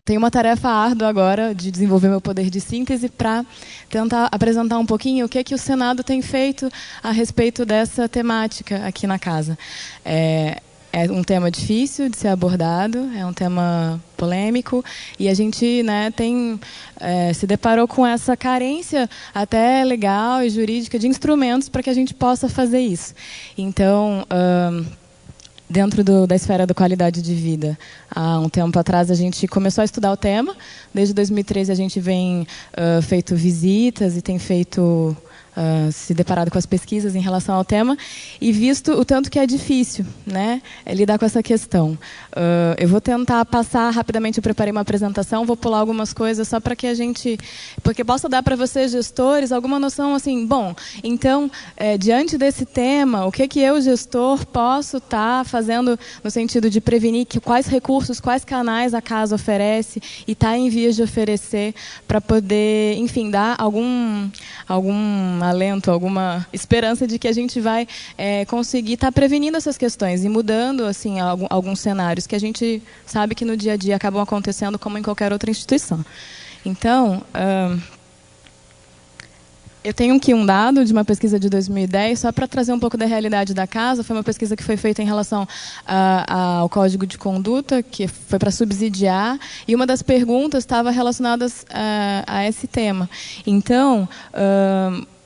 tenho uma tarefa árdua agora de desenvolver meu poder de síntese para tentar apresentar um pouquinho o que o Senado tem feito a respeito dessa temática aqui na casa. É um tema difícil de ser abordado, é um tema polêmico, e a gente, né, se deparou com essa carência até legal e jurídica de instrumentos para que a gente possa fazer isso. Então, dentro da esfera da qualidade de vida, há um tempo atrás a gente começou a estudar o tema. Desde 2013 a gente vem feito visitas e tem feito se deparado com as pesquisas em relação ao tema e visto o tanto que é difícil, né, lidar com essa questão. Eu vou tentar passar rapidamente, eu preparei uma apresentação, vou pular algumas coisas só para que a gente... Porque possa dar para vocês, gestores, alguma noção assim, bom, então, diante desse tema, o que eu, gestor, posso estar fazendo no sentido de prevenir quais recursos, quais canais a casa oferece e está em vias de oferecer para poder, enfim, dar algum alento, alguma esperança de que a gente vai conseguir estar prevenindo essas questões e mudando assim alguns cenários que a gente sabe que no dia a dia acabam acontecendo como em qualquer outra instituição. Então, eu tenho aqui um dado de uma pesquisa de 2010, só para trazer um pouco da realidade da casa. Foi uma pesquisa que foi feita em relação ao Código de Conduta, que foi para subsidiar, e uma das perguntas estava relacionada a esse tema. Então,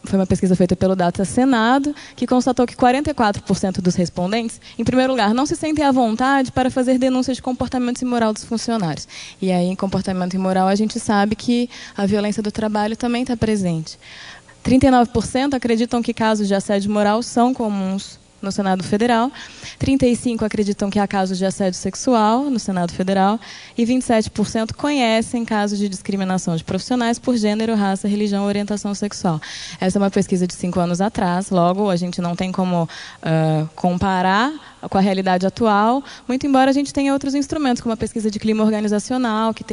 foi uma pesquisa feita pelo Data Senado, que constatou que 44% dos respondentes, em primeiro lugar, não se sentem à vontade para fazer denúncias de comportamento imoral dos funcionários. E aí, em comportamento imoral, a gente sabe que a violência do trabalho também está presente. 39% acreditam que casos de assédio moral são comuns no Senado Federal, 35% acreditam que há casos de assédio sexual no Senado Federal e 27% conhecem casos de discriminação de profissionais por gênero, raça, religião ou orientação sexual. Essa é uma pesquisa de 5 anos atrás, logo a gente não tem como comparar com a realidade atual, muito embora a gente tenha outros instrumentos, como a pesquisa de clima organizacional, que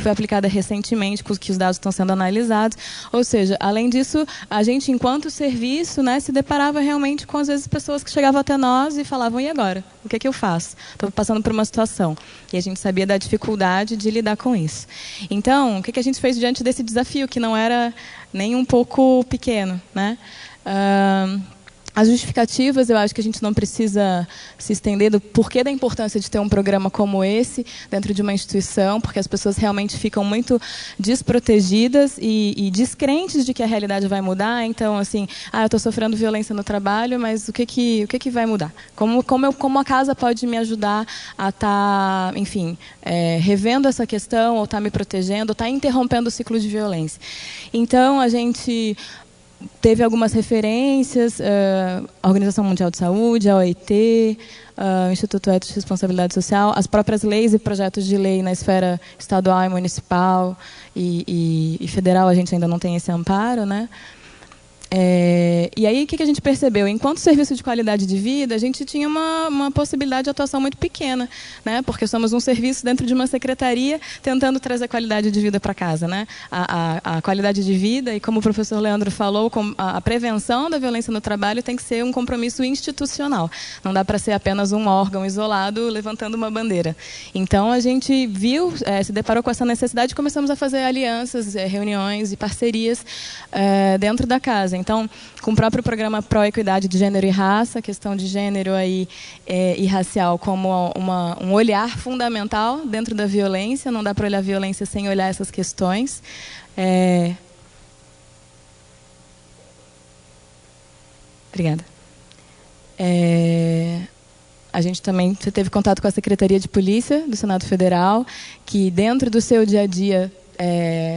foi aplicada recentemente, que os dados estão sendo analisados. Ou seja, além disso, a gente, enquanto serviço, né, se deparava realmente com, às vezes, pessoas que chegavam até nós e falavam, e agora? O que eu faço? Estou passando por uma situação. E a gente sabia da dificuldade de lidar com isso. Então, o que a gente fez diante desse desafio, que não era nem um pouco pequeno, né? As justificativas, eu acho que a gente não precisa se estender do porquê da importância de ter um programa como esse dentro de uma instituição, porque as pessoas realmente ficam muito desprotegidas e descrentes de que a realidade vai mudar. Então, assim, eu estou sofrendo violência no trabalho, mas o que vai mudar? Como a casa pode me ajudar a estar, enfim, revendo essa questão, ou estar me protegendo, ou estar interrompendo o ciclo de violência? Então, a gente teve algumas referências, a Organização Mundial de Saúde, a OIT, o Instituto Ético de Responsabilidade Social, as próprias leis e projetos de lei na esfera estadual e municipal e federal, a gente ainda não tem esse amparo, né? E aí, o que a gente percebeu? Enquanto serviço de qualidade de vida, a gente tinha uma possibilidade de atuação muito pequena, né? Porque somos um serviço dentro de uma secretaria tentando trazer qualidade de vida para casa, né? A qualidade de vida, e como o professor Leandro falou, a prevenção da violência no trabalho tem que ser um compromisso institucional. Não dá para ser apenas um órgão isolado levantando uma bandeira. Então, a gente se deparou com essa necessidade e começamos a fazer alianças, reuniões e parcerias dentro da casa. Então, com o próprio programa Pró-Equidade de Gênero e Raça, a questão de gênero aí, e racial como um olhar fundamental dentro da violência. Não dá para olhar a violência sem olhar essas questões. Obrigada. A gente também teve contato com a Secretaria de Polícia do Senado Federal, que dentro do seu dia a dia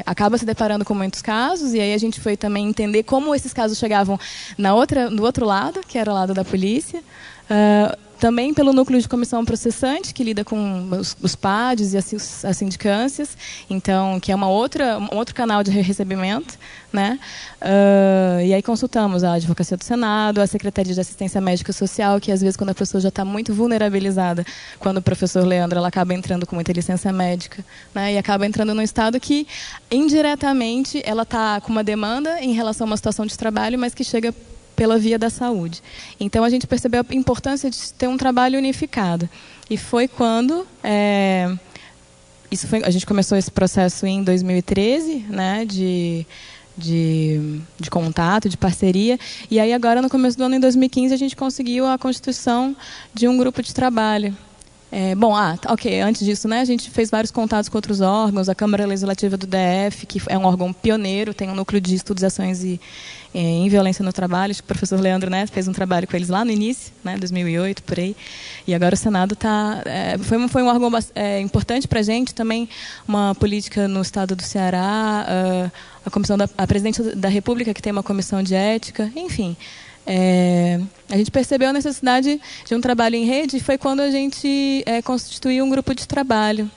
acaba se deparando com muitos casos, e aí a gente foi também entender como esses casos chegavam do outro lado, que era o lado da polícia. Também pelo núcleo de comissão processante, que lida com os PADs e as sindicâncias, então, que é um outro canal de recebimento, né? E aí consultamos a Advocacia do Senado, a Secretaria de Assistência Médica Social, que às vezes quando a pessoa já está muito vulnerabilizada, quando o professor Leandro, ela acaba entrando com muita licença médica, né? E acaba entrando num estado que, indiretamente, ela está com uma demanda em relação a uma situação de trabalho, mas que chega pela via da saúde. Então, a gente percebeu a importância de ter um trabalho unificado. E foi quando a gente começou esse processo em 2013, né, de contato, de parceria, e aí agora no começo do ano, em 2015, a gente conseguiu a constituição de um grupo de trabalho. Ok, antes disso, né, a gente fez vários contatos com outros órgãos, a Câmara Legislativa do DF, que é um órgão pioneiro, tem um núcleo de estudos e ações em violência no trabalho, acho que o professor Leandro, né, fez um trabalho com eles lá no início, né, 2008, por aí, e agora o Senado foi um órgão importante para a gente, também uma política no estado do Ceará, a presidente da República, que tem uma comissão de ética, enfim. A gente percebeu a necessidade de um trabalho em rede e foi quando a gente constituiu um grupo de trabalho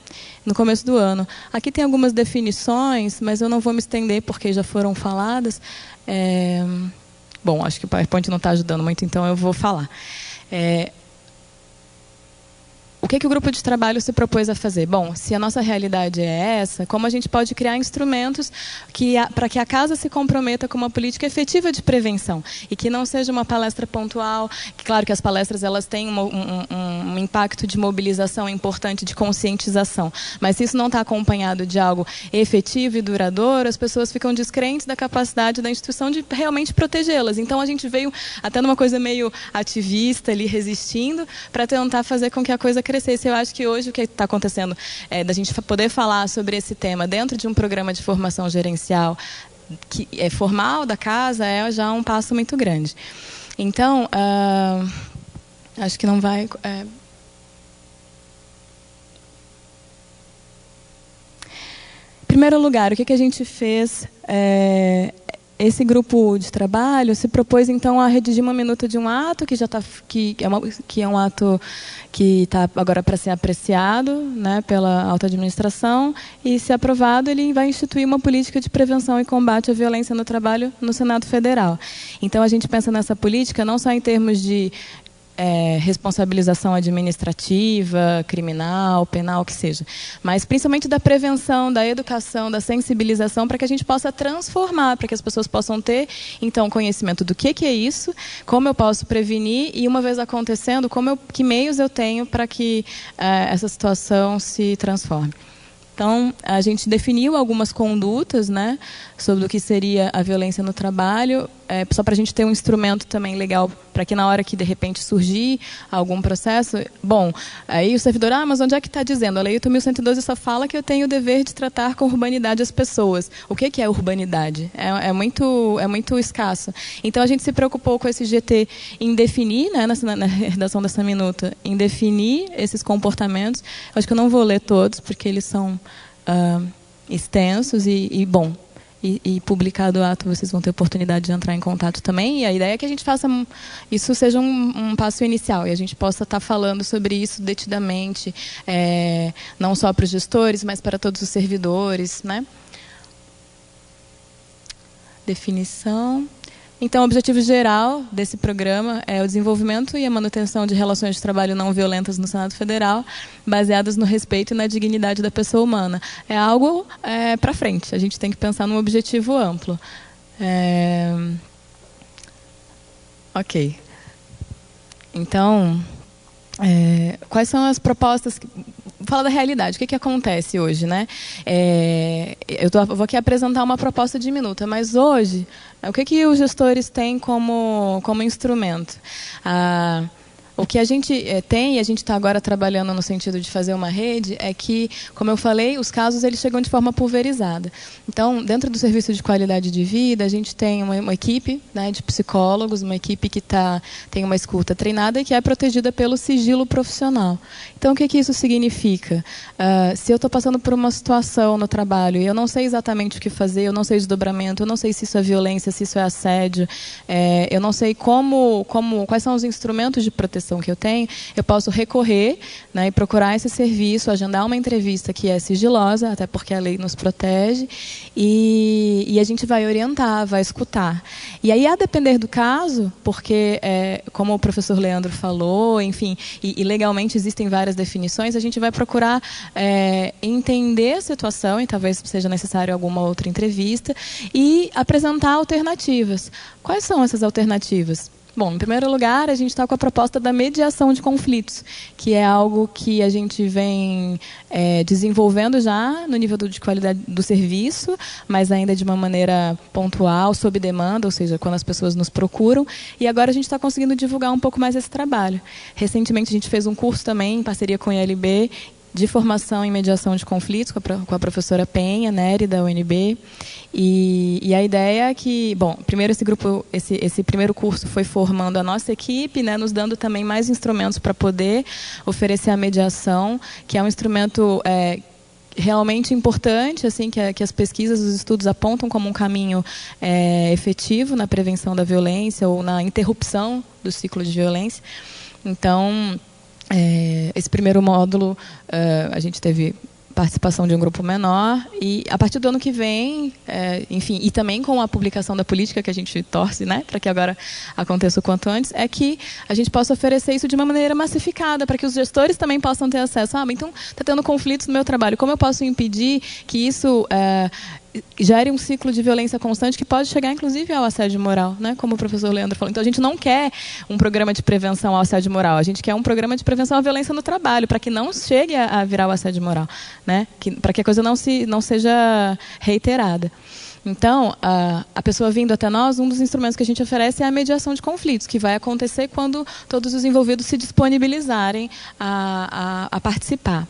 no começo do ano. Aqui tem algumas definições, mas eu não vou me estender porque já foram faladas. Bom, acho que o PowerPoint não está ajudando muito, então eu vou falar. O que o grupo de trabalho se propôs a fazer? Bom, se a nossa realidade é essa, como a gente pode criar instrumentos para que a casa se comprometa com uma política efetiva de prevenção e que não seja uma palestra pontual. Claro que as palestras elas têm um impacto de mobilização importante, de conscientização, mas se isso não está acompanhado de algo efetivo e duradouro, as pessoas ficam descrentes da capacidade da instituição de realmente protegê-las. Então a gente veio até numa coisa meio ativista ali, resistindo, para tentar fazer com que a coisa crescesse. Eu acho que hoje o que está acontecendo da gente poder falar sobre esse tema dentro de um programa de formação gerencial que é formal da casa é já um passo muito grande. Então, acho que não vai... Em primeiro lugar, o que a gente fez... Esse grupo de trabalho se propôs então a redigir uma minuta de um ato que é um ato que está agora para ser apreciado, né, pela alta administração, e se aprovado ele vai instituir uma política de prevenção e combate à violência no trabalho no Senado Federal. Então a gente pensa nessa política não só em termos de responsabilização administrativa, criminal, penal, que seja, mas principalmente da prevenção, da educação, da sensibilização, para que a gente possa transformar, para que as pessoas possam ter, então, conhecimento do que é isso, como eu posso prevenir e, uma vez acontecendo, que meios eu tenho para que essa situação se transforme. Então, a gente definiu algumas condutas, né, sobre o que seria a violência no trabalho, só para a gente ter um instrumento também legal, para que na hora que, de repente, surgir algum processo... Bom, aí o servidor, mas onde é que está dizendo? A Lei 8.112 só fala que eu tenho o dever de tratar com urbanidade as pessoas. O que é urbanidade? É muito escasso. Então, a gente se preocupou com esse GT em definir, né, na redação dessa minuta, em definir esses comportamentos. Acho que eu não vou ler todos, porque eles são extensos e publicado o ato, vocês vão ter oportunidade de entrar em contato também. E a ideia é que a gente faça isso seja um passo inicial e a gente possa estar falando sobre isso detidamente, não só para os gestores, mas para todos os servidores, né? Definição. Então, o objetivo geral desse programa é o desenvolvimento e a manutenção de relações de trabalho não violentas no Senado Federal, baseadas no respeito e na dignidade da pessoa humana. É algo para frente, a gente tem que pensar num objetivo amplo. Ok. Então, quais são as propostas... Fala da realidade, o que acontece hoje, né? Eu vou aqui apresentar uma proposta de minuta, mas hoje, o que os gestores têm como instrumento? O que a gente tem, e a gente está agora trabalhando no sentido de fazer uma rede, é que, como eu falei, os casos eles chegam de forma pulverizada. Então, dentro do serviço de qualidade de vida, a gente tem uma equipe, né, de psicólogos, uma equipe que tem uma escuta treinada e que é protegida pelo sigilo profissional. Então, o que isso significa? Se eu estou passando por uma situação no trabalho e eu não sei exatamente o que fazer, eu não sei o desdobramento, eu não sei se isso é violência, se isso é assédio, eu não sei quais são os instrumentos de proteção que eu tenho, eu posso recorrer, né, e procurar esse serviço, agendar uma entrevista que é sigilosa, até porque a lei nos protege, e a gente vai orientar, vai escutar. E aí, a depender do caso, porque, como o professor Leandro falou, enfim, e legalmente existem várias definições, a gente vai procurar entender a situação, e talvez seja necessário alguma outra entrevista, e apresentar alternativas. Quais são essas alternativas? Bom, em primeiro lugar, a gente está com a proposta da mediação de conflitos, que é algo que a gente vem desenvolvendo já no nível de qualidade do serviço, mas ainda de uma maneira pontual, sob demanda, ou seja, quando as pessoas nos procuram. E agora a gente está conseguindo divulgar um pouco mais esse trabalho. Recentemente, a gente fez um curso também, em parceria com a ILB, de formação em mediação de conflitos com a professora Penha, Nery, da UNB. E a ideia é que, bom, primeiro esse primeiro curso foi formando a nossa equipe, né, nos dando também mais instrumentos para poder oferecer a mediação, que é um instrumento realmente importante, assim, que as pesquisas, os estudos apontam como um caminho efetivo na prevenção da violência ou na interrupção do ciclo de violência. Então, esse primeiro módulo, a gente teve participação de um grupo menor e a partir do ano que vem, enfim, e também com a publicação da política que a gente torce, né, para que agora aconteça o quanto antes, é que a gente possa oferecer isso de uma maneira massificada, para que os gestores também possam ter acesso. Então, está tendo conflitos no meu trabalho, como eu posso impedir que isso gere um ciclo de violência constante que pode chegar, inclusive, ao assédio moral, né? Como o professor Leandro falou. Então, a gente não quer um programa de prevenção ao assédio moral, a gente quer um programa de prevenção à violência no trabalho, para que não chegue a virar o assédio moral, né? Para que a coisa não seja reiterada. Então, a pessoa vindo até nós, um dos instrumentos que a gente oferece é a mediação de conflitos, que vai acontecer quando todos os envolvidos se disponibilizarem a participar.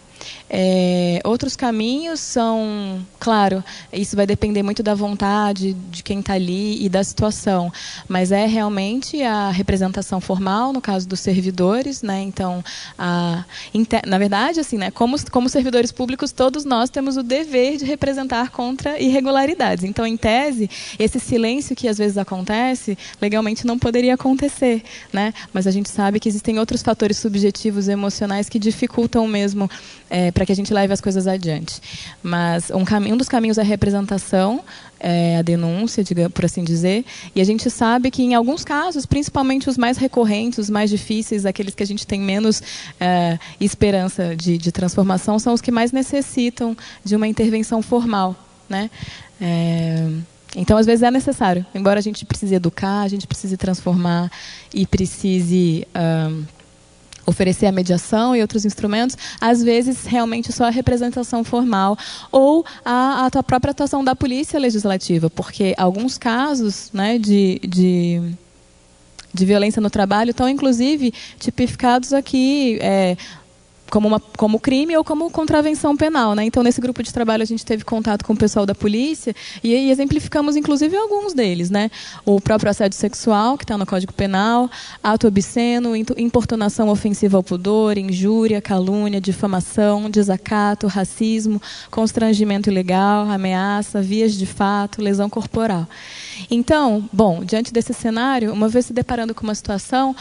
Outros caminhos são, claro, isso vai depender muito da vontade de quem está ali e da situação, mas é realmente a representação formal, no caso dos servidores, né? Então, na verdade, assim, né, como servidores públicos, todos nós temos o dever de representar contra irregularidades. Então, em tese, esse silêncio que às vezes acontece, legalmente não poderia acontecer, né? Mas a gente sabe que existem outros fatores subjetivos e emocionais que dificultam mesmo para que a gente leve as coisas adiante. Mas um dos caminhos é a representação, a denúncia, por assim dizer, e a gente sabe que em alguns casos, principalmente os mais recorrentes, os mais difíceis, aqueles que a gente tem menos esperança de transformação, são os que mais necessitam de uma intervenção formal, né? Então, às vezes é necessário, embora a gente precise educar, a gente precise transformar e precise oferecer a mediação e outros instrumentos, às vezes realmente só a representação formal ou a própria atuação da polícia legislativa, porque alguns casos, né, de violência no trabalho estão, inclusive, tipificados aqui como crime ou como contravenção penal, né? Então, nesse grupo de trabalho, a gente teve contato com o pessoal da polícia e exemplificamos, inclusive, alguns deles, né? O próprio assédio sexual, que está no Código Penal, ato obsceno, importunação ofensiva ao pudor, injúria, calúnia, difamação, desacato, racismo, constrangimento ilegal, ameaça, vias de fato, lesão corporal. Então, bom, diante desse cenário, uma vez se deparando com uma situação,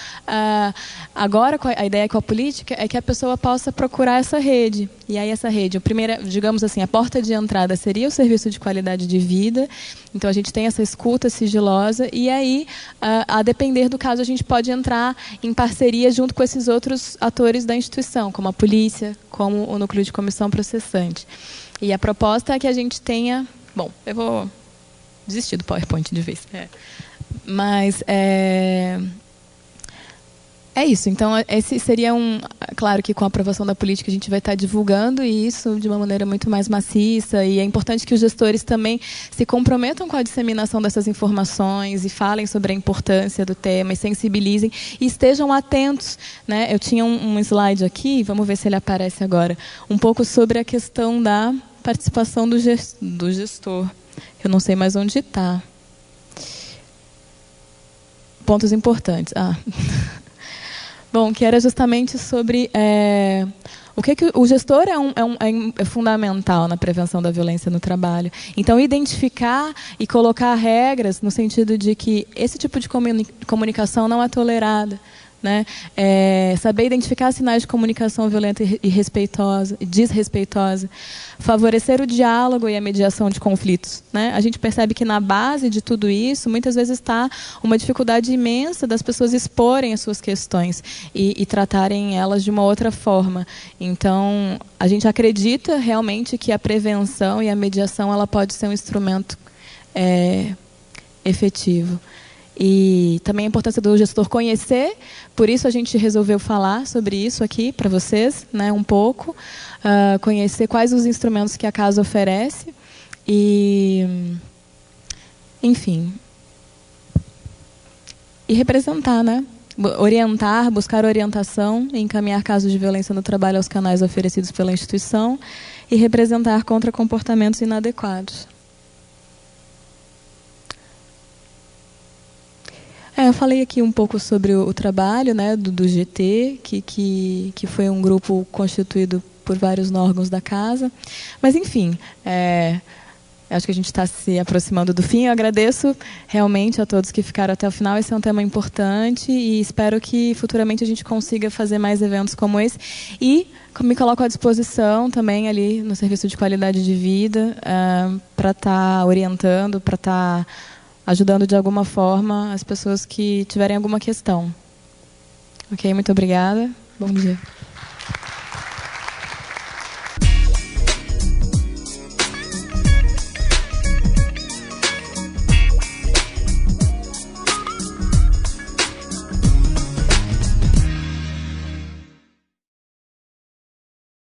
agora a ideia com a política é que a pessoa possa procurar essa rede. E aí essa rede, digamos assim, a porta de entrada seria o serviço de qualidade de vida. Então a gente tem essa escuta sigilosa e aí, a depender do caso, a gente pode entrar em parceria junto com esses outros atores da instituição, como a polícia, como o núcleo de comissão processante. E a proposta é que a gente tenha... Bom, eu vou desistir do PowerPoint de vez. Mas é isso. Então, esse seria claro que com a aprovação da política a gente vai estar divulgando isso de uma maneira muito mais maciça e é importante que os gestores também se comprometam com a disseminação dessas informações e falem sobre a importância do tema e sensibilizem e estejam atentos, né? Eu tinha um slide aqui, vamos ver se ele aparece agora, um pouco sobre a questão da participação do gestor. Eu não sei mais onde está. Pontos importantes. Bom, que era justamente sobre o que o gestor é fundamental na prevenção da violência no trabalho. Então, identificar e colocar regras no sentido de que esse tipo de comunicação não é tolerada. Né? Saber identificar sinais de comunicação violenta e desrespeitosa, favorecer o diálogo e a mediação de conflitos. Né? A gente percebe que na base de tudo isso, muitas vezes está uma dificuldade imensa das pessoas exporem as suas questões e tratarem elas de uma outra forma. Então, a gente acredita realmente que a prevenção e a mediação ela pode ser um instrumento efetivo. E também a importância do gestor conhecer, por isso a gente resolveu falar sobre isso aqui para vocês, né, um pouco, conhecer quais os instrumentos que a casa oferece e, enfim, e representar, né? Orientar, buscar orientação e encaminhar casos de violência no trabalho aos canais oferecidos pela instituição e representar contra comportamentos inadequados. Eu falei aqui um pouco sobre o trabalho, né, do GT, que foi um grupo constituído por vários órgãos da casa. Mas, enfim, acho que a gente está se aproximando do fim. Eu agradeço realmente a todos que ficaram até o final. Esse é um tema importante e espero que futuramente a gente consiga fazer mais eventos como esse. E me coloco à disposição também ali no Serviço de Qualidade de Vida para estar orientando, para estar ajudando de alguma forma as pessoas que tiverem alguma questão. Ok? Muito obrigada. Bom dia.